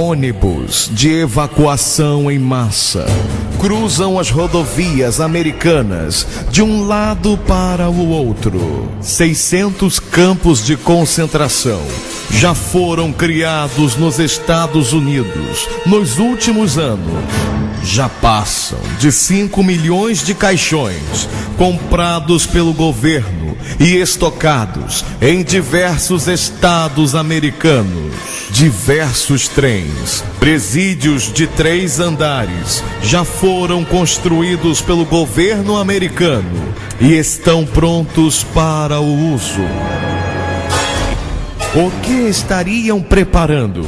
Ônibus de evacuação em massa cruzam as rodovias americanas de um lado para o outro. 600 campos de concentração já foram criados nos Estados Unidos nos últimos anos. Já passam de 5 milhões de caixões comprados pelo governo e estocados em diversos estados americanos. Diversos trens, presídios de 3 andares, já foram construídos pelo governo americano e estão prontos para o uso. O que estariam preparando?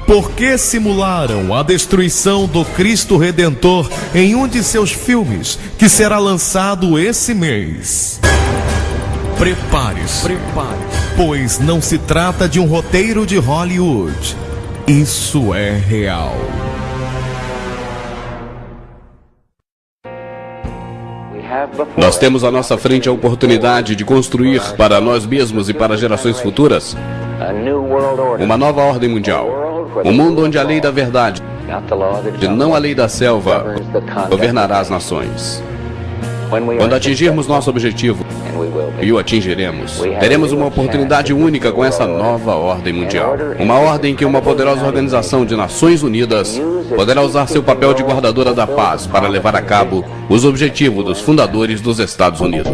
Por que simularam a destruição do Cristo Redentor em um de seus filmes, que será lançado esse mês? Prepare-se, pois não se trata de um roteiro de Hollywood. Isso é real. Nós temos à nossa frente a oportunidade de construir para nós mesmos e para gerações futuras uma nova ordem mundial. Um mundo onde a lei da verdade, e não a lei da selva, governará as nações. Quando atingirmos nosso objetivo, e o atingiremos, teremos uma oportunidade única com essa nova ordem mundial. Uma ordem que uma poderosa organização de Nações Unidas poderá usar seu papel de guardadora da paz para levar a cabo os objetivos dos fundadores dos Estados Unidos.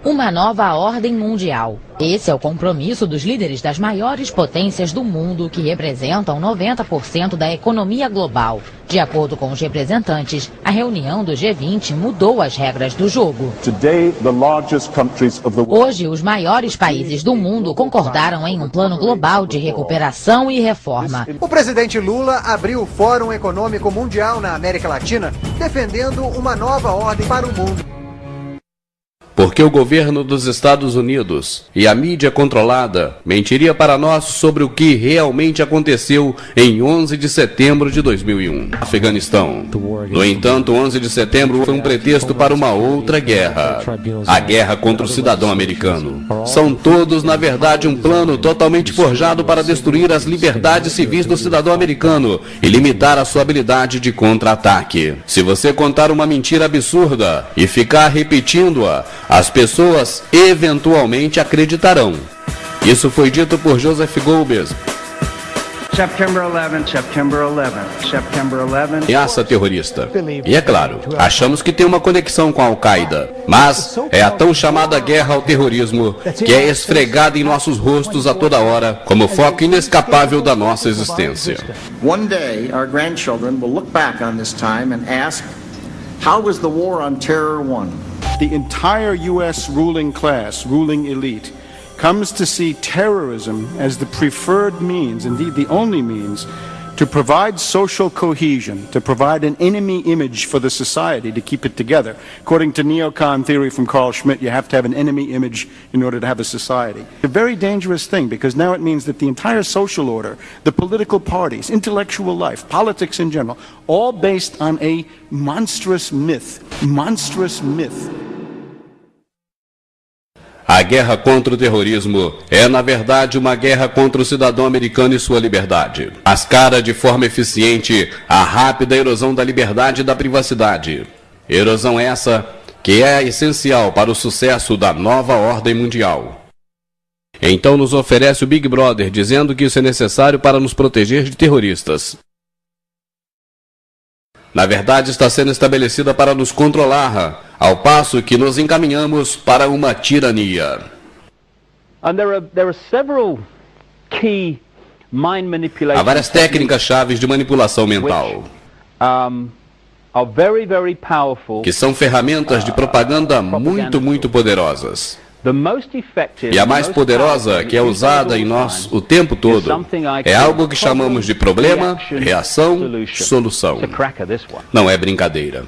Uma nova ordem mundial. Esse é o compromisso dos líderes das maiores potências do mundo, que representam 90% da economia global. De acordo com os representantes, a reunião do G20 mudou as regras do jogo. Hoje, os maiores países do mundo concordaram em um plano global de recuperação e reforma. O presidente Lula abriu o Fórum Econômico Mundial na América Latina, defendendo uma nova ordem para o mundo. Porque o governo dos Estados Unidos e a mídia controlada mentiria para nós sobre o que realmente aconteceu em 11 de setembro de 2001, Afeganistão. No entanto, 11 de setembro foi um pretexto para uma outra guerra, a guerra contra o cidadão americano. São todos, na verdade, um plano totalmente forjado para destruir as liberdades civis do cidadão americano e limitar a sua habilidade de contra-ataque. Se você contar uma mentira absurda e ficar repetindo-a, as pessoas eventualmente acreditarão. Isso foi dito por Joseph Goebbels. Ameaça terrorista. E é claro, achamos que tem uma conexão com a Al-Qaeda, mas é a tão chamada guerra ao terrorismo que é esfregada em nossos rostos a toda hora como foco inescapável da nossa existência. One day our grandchildren will look back on this time and ask, how was the war on terror won? The entire U.S. ruling class, ruling elite, comes to see terrorism as the preferred means, indeed the only means, to provide social cohesion, to provide an enemy image for the society to keep it together. According to neocon theory from Carl Schmitt, you have to have an enemy image in order to have a society. A very dangerous thing, because now it means that the entire social order, the political parties, intellectual life, politics in general, all based on a monstrous myth. Monstrous myth. A guerra contra o terrorismo é, na verdade, uma guerra contra o cidadão americano e sua liberdade. Mascara de forma eficiente a rápida erosão da liberdade e da privacidade. Erosão essa que é essencial para o sucesso da nova ordem mundial. Então nos oferece o Big Brother, dizendo que isso é necessário para nos proteger de terroristas. Na verdade, está sendo estabelecida para nos controlar, ao passo que nos encaminhamos para uma tirania. Há várias técnicas chaves de manipulação mental, que são ferramentas de propaganda muito poderosas. E a mais poderosa, que é usada em nós o tempo todo, é algo que chamamos de problema, reação, solução. Não é brincadeira.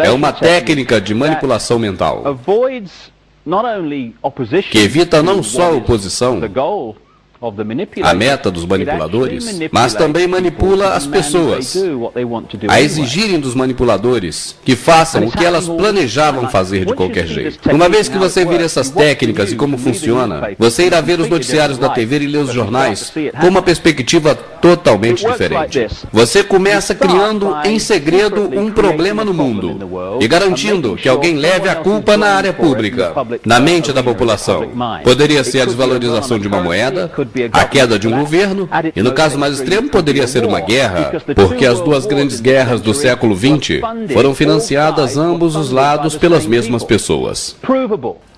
É uma técnica de manipulação mental que evita não só a oposição, a meta dos manipuladores, mas também manipula as pessoas a exigirem dos manipuladores que façam o que elas planejavam fazer de qualquer jeito. Uma vez que você vir essas técnicas e como funciona, você irá ver os noticiários da TV e ler os jornais com uma perspectiva totalmente diferente. Você começa criando em segredo um problema no mundo e garantindo que alguém leve a culpa na área pública, na mente da população. Poderia ser a desvalorização de uma moeda, a queda de um governo, e no caso mais extremo poderia ser uma guerra, porque as duas grandes guerras do século XX foram financiadas ambos os lados pelas mesmas pessoas.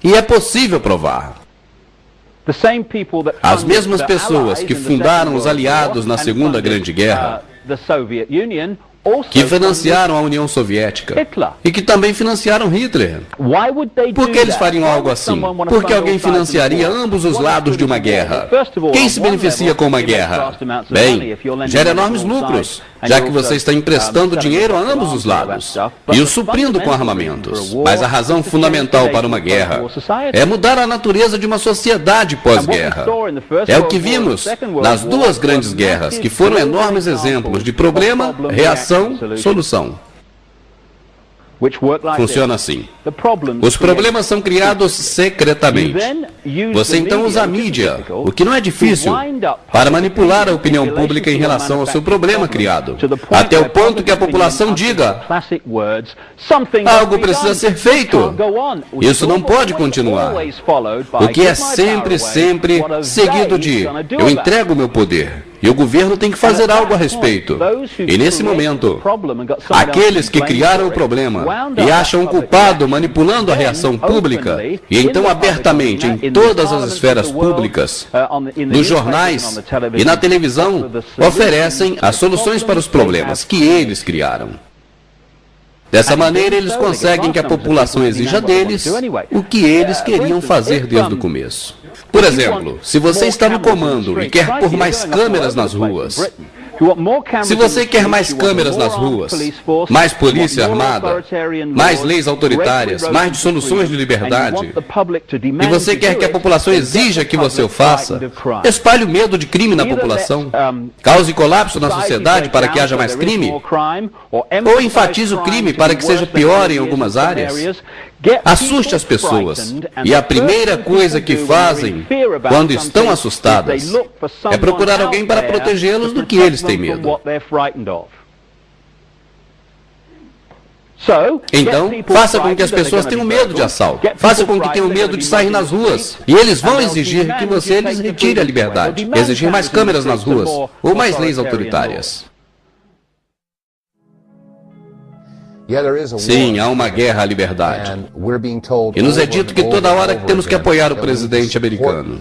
E é possível provar. As mesmas pessoas que fundaram os aliados na Segunda Grande Guerra, que financiaram a União Soviética e que também financiaram Hitler. Por que eles fariam algo assim? Porque alguém financiaria ambos os lados de uma guerra. Quem se beneficia com uma guerra? Bem, gera enormes lucros, já que você está emprestando dinheiro a ambos os lados e o suprindo com armamentos. Mas a razão fundamental para uma guerra é mudar a natureza de uma sociedade pós-guerra. É o que vimos nas duas grandes guerras, que foram enormes exemplos de problema, reação, solução. Funciona assim. Os problemas são criados secretamente. Você então usa a mídia, o que não é difícil, para manipular a opinião pública em relação ao seu problema criado, até o ponto que a população diga: algo precisa ser feito. Isso não pode continuar. O que é sempre seguido de: eu entrego o meu poder. E o governo tem que fazer algo a respeito. E nesse momento, aqueles que criaram o problema e acham o culpado manipulando a reação pública, e então abertamente em todas as esferas públicas, nos jornais e na televisão, oferecem as soluções para os problemas que eles criaram. Dessa maneira, eles conseguem que a população exija deles o que eles queriam fazer desde o começo. Por exemplo, se você está no comando e quer pôr mais câmeras nas ruas, se você quer mais câmeras nas ruas, mais polícia armada, mais leis autoritárias, mais dissoluções de liberdade, e você quer que a população exija que você o faça, espalhe o medo de crime na população, cause colapso na sociedade para que haja mais crime, ou enfatize o crime para que seja pior em algumas áreas, assuste as pessoas, e a primeira coisa que fazem quando estão assustadas é procurar alguém para protegê-los do que eles têm medo. Então, faça com que as pessoas tenham medo de assalto. Faça com que tenham medo de sair nas ruas. E eles vão exigir que você lhes retire a liberdade. Exigir mais câmeras nas ruas, ou mais leis autoritárias. Sim, há uma guerra à liberdade. E nos é dito que toda hora que temos que apoiar o presidente americano.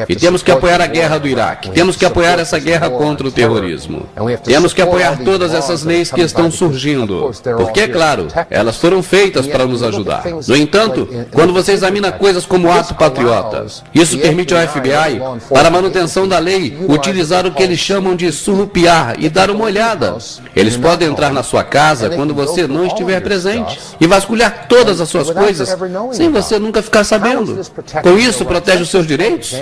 E temos que apoiar a guerra do Iraque. Temos que apoiar essa guerra contra o terrorismo. Temos que apoiar todas essas leis que estão surgindo. Porque, é claro, elas foram feitas para nos ajudar. No entanto, quando você examina coisas como o ato patriota, isso permite ao FBI, para a manutenção da lei, utilizar o que eles chamam de surrupiar e dar uma olhada. Eles podem entrar na sua casa quando você não estiver presente e vasculhar todas as suas coisas sem você nunca ficar sabendo. Com isso, protege os seus direitos?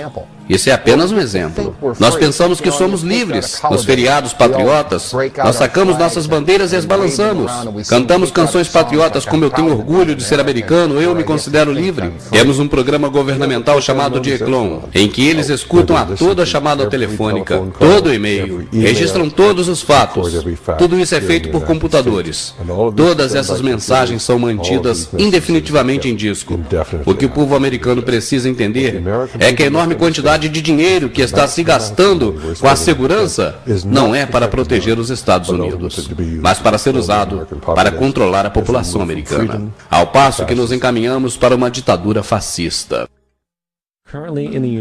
Isso é apenas um exemplo. Nós pensamos que somos livres. Nos feriados patriotas, nós sacamos nossas bandeiras e as balançamos. Cantamos canções patriotas como Eu Tenho Orgulho de Ser Americano, Eu Me Considero Livre. Temos um programa governamental chamado de Eclon, em que eles escutam a toda a chamada telefônica, todo o e-mail, registram todos os fatos. Tudo isso é feito por computadores. Todas essas mensagens são mantidas indefinitivamente em disco. O que o povo americano precisa entender é que a enorme quantidade de dinheiro que está se gastando com a segurança não é para proteger os Estados Unidos, mas para ser usado para controlar a população americana, ao passo que nos encaminhamos para uma ditadura fascista.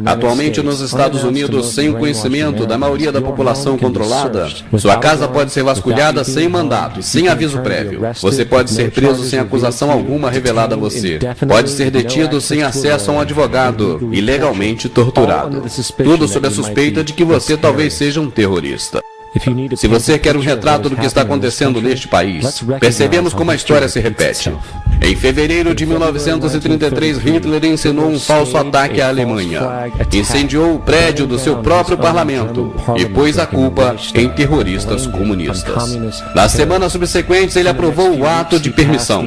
Atualmente nos Estados Unidos, sem o conhecimento da maioria da população controlada, sua casa pode ser vasculhada sem mandato, sem aviso prévio. Você pode ser preso sem acusação alguma revelada a você. Pode ser detido sem acesso a um advogado e legalmente torturado. Tudo sob a suspeita de que você talvez seja um terrorista. Se você quer um retrato do que está acontecendo neste país, percebemos como a história se repete. Em fevereiro de 1933, Hitler ensinou um falso ataque à Alemanha. Incendiou o prédio do seu próprio parlamento e pôs a culpa em terroristas comunistas. Nas semanas subsequentes, ele aprovou o ato de permissão.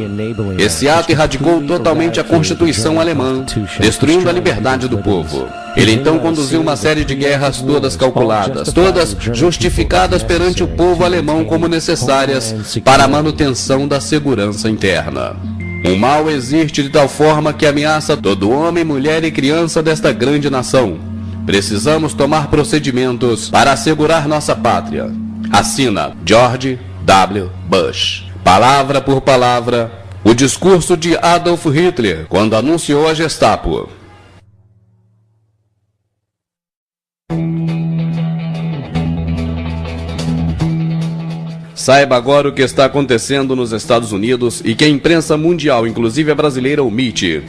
Esse ato erradicou totalmente a Constituição alemã, destruindo a liberdade do povo. Ele então conduziu uma série de guerras todas calculadas, todas justificadas perante o povo alemão como necessárias para a manutenção da segurança interna. O mal existe de tal forma que ameaça todo homem, mulher e criança desta grande nação. Precisamos tomar procedimentos para assegurar nossa pátria. Assina George W. Bush. Palavra por palavra, o discurso de Adolf Hitler quando anunciou a Gestapo. Saiba agora o que está acontecendo nos Estados Unidos e que a imprensa mundial, inclusive a brasileira, omite.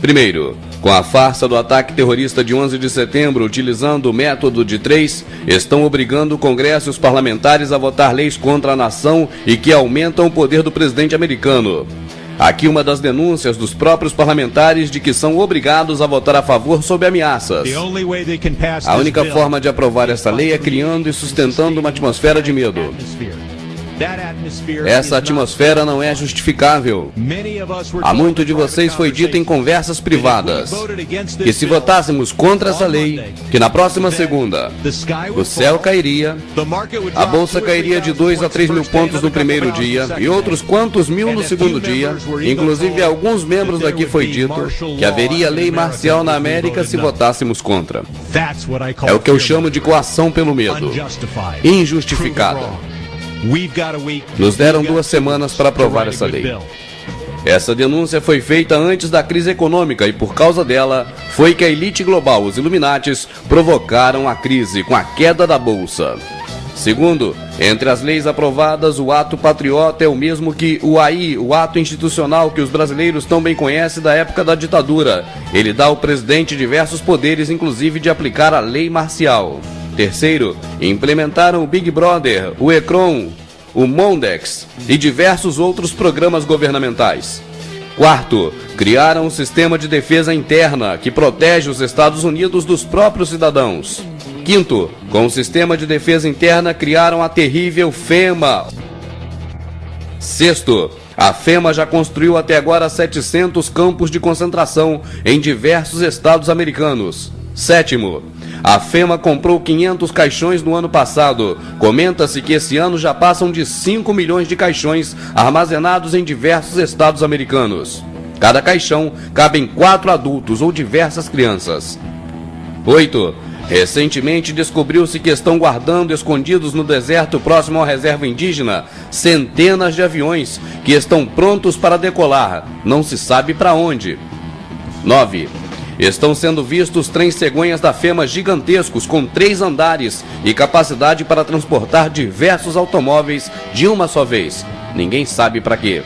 Primeiro, com a farsa do ataque terrorista de 11 de setembro, utilizando o método de 3, estão obrigando o Congresso e os parlamentares a votar leis contra a nação e que aumentam o poder do presidente americano. Aqui uma das denúncias dos próprios parlamentares de que são obrigados a votar a favor sob ameaças. A única forma de aprovar essa lei é criando e sustentando uma atmosfera de medo. Essa atmosfera não é justificável. A muito de vocês foi dito em conversas privadas que se votássemos contra essa lei, que na próxima segunda o céu cairia, a bolsa cairia de 2 a 3 mil pontos no primeiro dia e outros quantos mil no segundo dia. Inclusive alguns membros daqui foi dito que haveria lei marcial na América se votássemos contra. É o que eu chamo de coação pelo medo, injustificada. Nos deram 2 semanas para aprovar essa lei. Essa denúncia foi feita antes da crise econômica e por causa dela foi que a elite global, os Illuminatis, provocaram a crise com a queda da bolsa. Segundo, entre as leis aprovadas, o ato patriota é o mesmo que o AI, o ato institucional que os brasileiros tão bem conhecem da época da ditadura. Ele dá ao presidente diversos poderes, inclusive de aplicar a lei marcial. Terceiro, implementaram o Big Brother, o ECRON, o Mondex e diversos outros programas governamentais. Quarto, criaram um sistema de defesa interna que protege os Estados Unidos dos próprios cidadãos. Quinto, com o sistema de defesa interna criaram a terrível FEMA. Sexto, a FEMA já construiu até agora 700 campos de concentração em diversos estados americanos. Sétimo, a FEMA comprou 500 caixões no ano passado. Comenta-se que esse ano já passam de 5 milhões de caixões armazenados em diversos estados americanos. Cada caixão cabem 4 adultos ou diversas crianças. 8. Recentemente descobriu-se que estão guardando escondidos no deserto próximo à reserva indígena centenas de aviões que estão prontos para decolar, não se sabe para onde. 9. Estão sendo vistos trens cegonhas da FEMA gigantescos com 3 andares e capacidade para transportar diversos automóveis de uma só vez. Ninguém sabe para quê.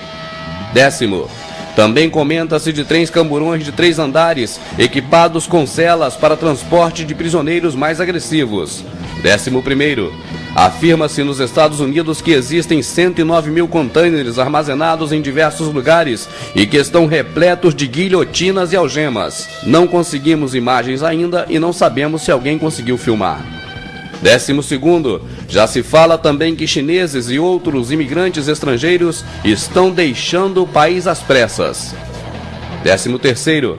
10º. Também comenta-se de trens camburões de 3 andares, equipados com celas para transporte de prisioneiros mais agressivos. 11º. Afirma-se nos Estados Unidos que existem 109 mil contêineres armazenados em diversos lugares e que estão repletos de guilhotinas e algemas. Não conseguimos imagens ainda e não sabemos se alguém conseguiu filmar. 12º, já se fala também que chineses e outros imigrantes estrangeiros estão deixando o país às pressas. 13º,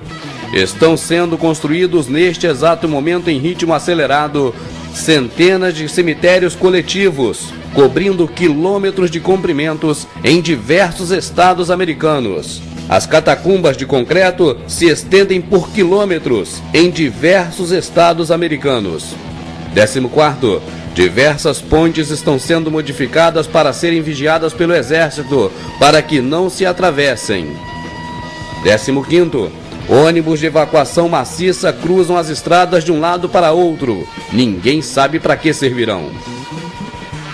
estão sendo construídos neste exato momento em ritmo acelerado centenas de cemitérios coletivos, cobrindo quilômetros de comprimentos em diversos estados americanos. As catacumbas de concreto se estendem por quilômetros em diversos estados americanos. 14º, diversas pontes estão sendo modificadas para serem vigiadas pelo exército para que não se atravessem. 15º, ônibus de evacuação maciça cruzam as estradas de um lado para outro. Ninguém sabe para que servirão.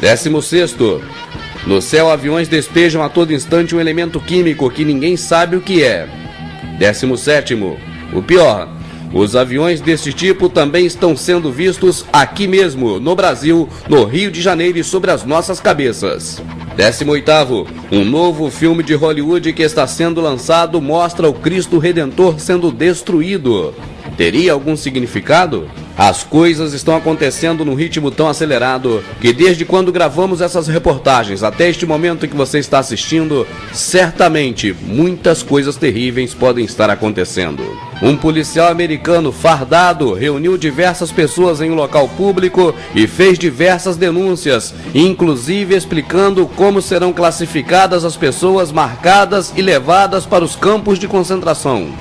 16º, no céu aviões despejam a todo instante um elemento químico que ninguém sabe o que é. 17º, o pior, os aviões desse tipo também estão sendo vistos aqui mesmo, no Brasil, no Rio de Janeiro e sobre as nossas cabeças. 18º, um novo filme de Hollywood que está sendo lançado mostra o Cristo Redentor sendo destruído. Teria algum significado? As coisas estão acontecendo num ritmo tão acelerado que desde quando gravamos essas reportagens até este momento que você está assistindo, certamente muitas coisas terríveis podem estar acontecendo. Um policial americano fardado reuniu diversas pessoas em um local público e fez diversas denúncias, inclusive explicando como serão classificadas as pessoas marcadas e levadas para os campos de concentração.